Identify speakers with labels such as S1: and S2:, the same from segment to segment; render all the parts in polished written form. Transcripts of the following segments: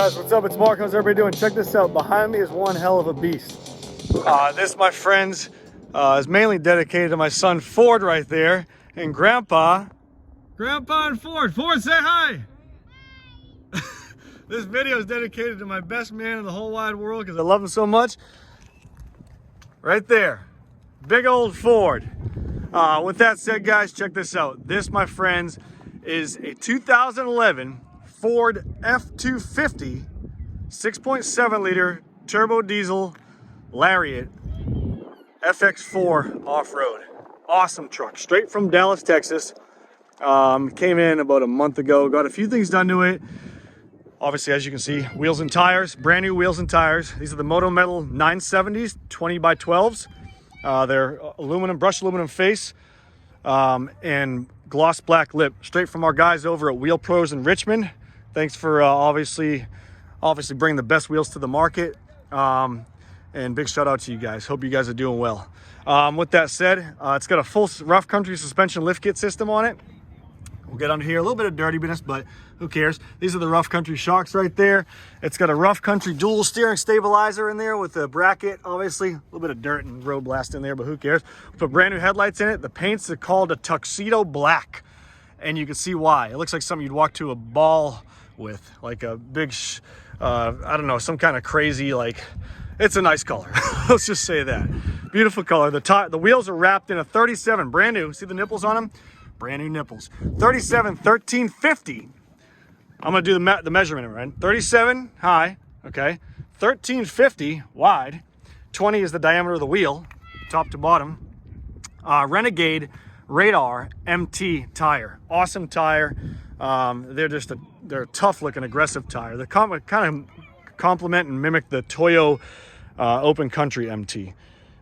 S1: guys, what's up? It's Mark. How's everybody doing? Check this out. Behind me is one hell of a beast. This, my friends, is mainly dedicated to my son Ford right there, and Grandpa. Grandpa and Ford. Ford, say hi. This video is dedicated to my best man in the whole wide world because I love him so much. Right there, big old Ford. With that said, guys, check this out. This, my friends, is a 2011 Ford F350 6.7 liter turbo diesel Lariat FX4 off-road. Awesome truck, straight from Dallas, Texas. Came in about a month ago, got a few things done to it. Obviously, as you can see, wheels and tires, brand new wheels and tires. These are the Moto Metal 970s, 20x12s. They're aluminum, brushed aluminum face, and gloss black lip, straight from our guys over at Wheel Pros in Richmond. Thanks for obviously bringing the best wheels to the market. And big shout out to you guys. Hope you guys are doing well. With that said, it's got a full rough country suspension lift kit system on it. We'll get under here, a little bit of dirty business, but who cares? These are the rough country shocks right there. It's got a rough country dual steering stabilizer in there with a bracket, obviously. A little bit of dirt and road blast in there, but who cares? We put brand new headlights in it. The paints are called a tuxedo black, and you can see why. It looks like something you'd walk to a ball with, like a big, I don't know, some kind of crazy, like, it's a nice color. Let's just say that. Beautiful color. The wheels are wrapped in a 37, brand new. See the nipples on them? Brand new nipples. 37 1350. I'm gonna do the measurement, right? 37 high, okay. 1350 wide. 20 is the diameter of the wheel, top to bottom. Renegade Radar MT tire. Awesome tire. They're a tough looking, aggressive tire. They kind of complement and mimic the Toyo Open Country MT.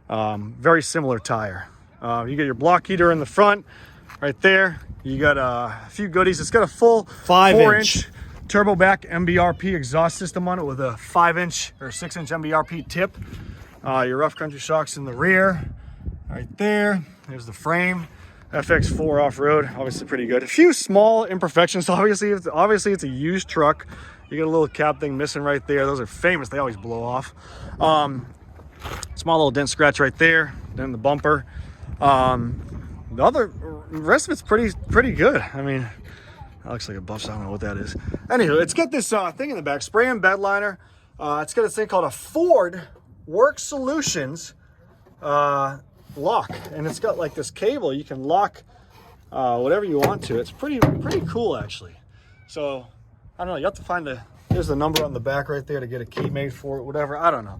S1: Very similar tire. You get your block heater in the front right there. You got a few goodies. It's got a full 4-inch turbo back MBRP exhaust system on it with a 5-inch or 6-inch MBRP tip. Your rough country shocks in the rear right there. There's the frame. FX4 off-road, obviously pretty good. A few small imperfections. Obviously it's a used truck. You got a little cap thing missing right there. Those are famous. They always blow off. Small little dent scratch right there. Then the bumper. The rest of it's pretty good. I mean, that looks like a buff, so I don't know what that is. Anywho, it's got this thing in the back, spray and bed liner. It's got this thing called a Ford Work Solutions lock, and it's got like this cable. You can lock whatever you want to. It's pretty cool, actually. So I don't know, you have to find there's the number on the back right there to get a key made for it, whatever, I don't know.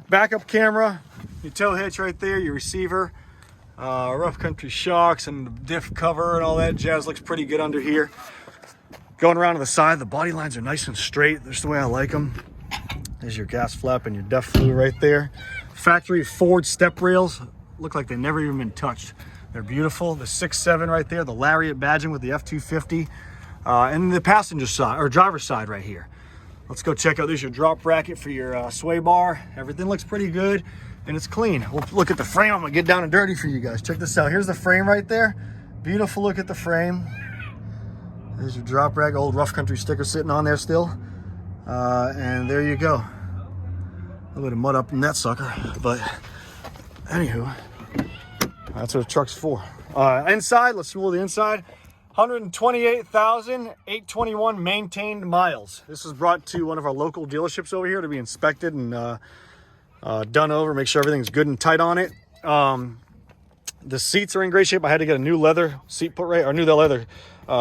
S1: Backup camera, your tow hitch right there, your receiver, rough country shocks and the diff cover and all that jazz. Looks pretty good under here. Going around to the side, the body lines are nice and straight. That's the way I like them. There's your gas flap and your DEF fluid right there. Factory Ford step rails, look like they've never even been touched. They're beautiful. The 6.7 right there, the Lariat badging with the F350. And the passenger side, or driver's side right here. Let's go check out. There's your drop bracket for your sway bar. Everything looks pretty good, and it's clean. We'll look at the frame. I'm gonna get down and dirty for you guys. Check this out. Here's the frame right there. Beautiful look at the frame. There's your drop rack, old rough country sticker sitting on there still. And there you go. A little bit of mud up in that sucker, but anywho, that's what the truck's for. Inside, let's roll the inside. 128,821 maintained miles. This was brought to one of our local dealerships over here to be inspected and done over, make sure everything's good and tight on it. The seats are in great shape. I had to get a new leather seat put right, or new leather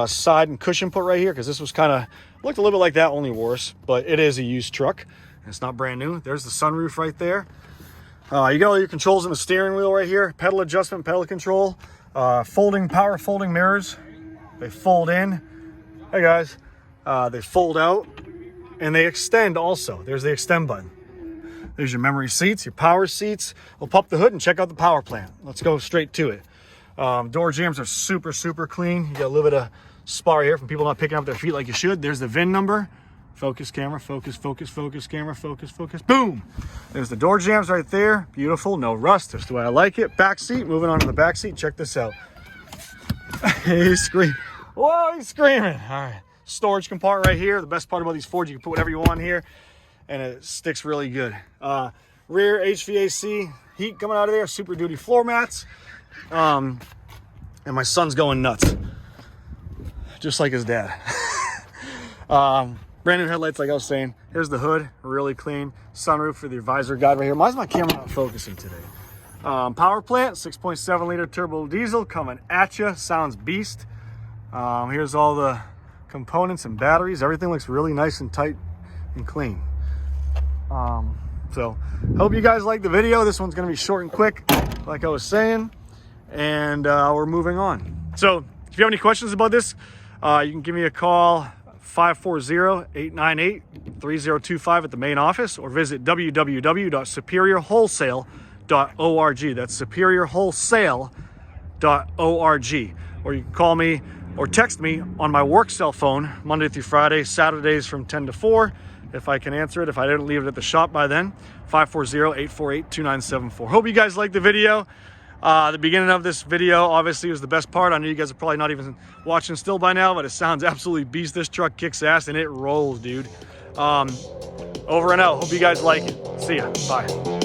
S1: side and cushion put right here because this was kind of looked a little bit like that, only worse. But it is a used truck. It's not brand new. There's the sunroof right there. You got all your controls in the steering wheel right here. Pedal adjustment, pedal control. Power folding mirrors. They fold in. Hey guys. They fold out and they extend also. There's the extend button. There's your memory seats, your power seats. We'll pop the hood and check out the power plant. Let's go straight to it. Door jambs are super clean. You got a little bit of spar here from people not picking up their feet like you should. There's the VIN number. Focus camera, focus camera, focus. Boom! There's the door jambs right there. Beautiful, no rust. That's the way I like it. Back seat, moving on to the back seat. Check this out. He's screaming. Whoa, he's screaming. All right. storage compartment right here. The best part about these Fords, you can put whatever you want here, and it sticks really good. Rear HVAC, heat coming out of there, Super Duty floor mats. And my son's going nuts, just like his dad. Brand new headlights, like I was saying. Here's the hood, really clean. Sunroof for the visor guide right here. Why is my camera not focusing today? Power plant, 6.7 liter turbo diesel coming at you. Sounds beast. Here's all the components and batteries. Everything looks really nice and tight and clean. So hope you guys like the video. This one's gonna be short and quick, like I was saying, and we're moving on. So if you have any questions about this, you can give me a call, 540-898-3025 at the main office, or visit www.superiorwholesale.org. That's superiorwholesale.org. Or you can call me or text me on my work cell phone, Monday through Friday, Saturdays from 10 to 4, if I can answer it, if I didn't leave it at the shop by then. 540-848-2974. Hope you guys liked the video. The beginning of this video obviously was the best part. I know you guys are probably not even watching still by now, but it sounds absolutely beast. This truck kicks ass and it rolls, dude. Over and out. Hope you guys like it. See ya. Bye.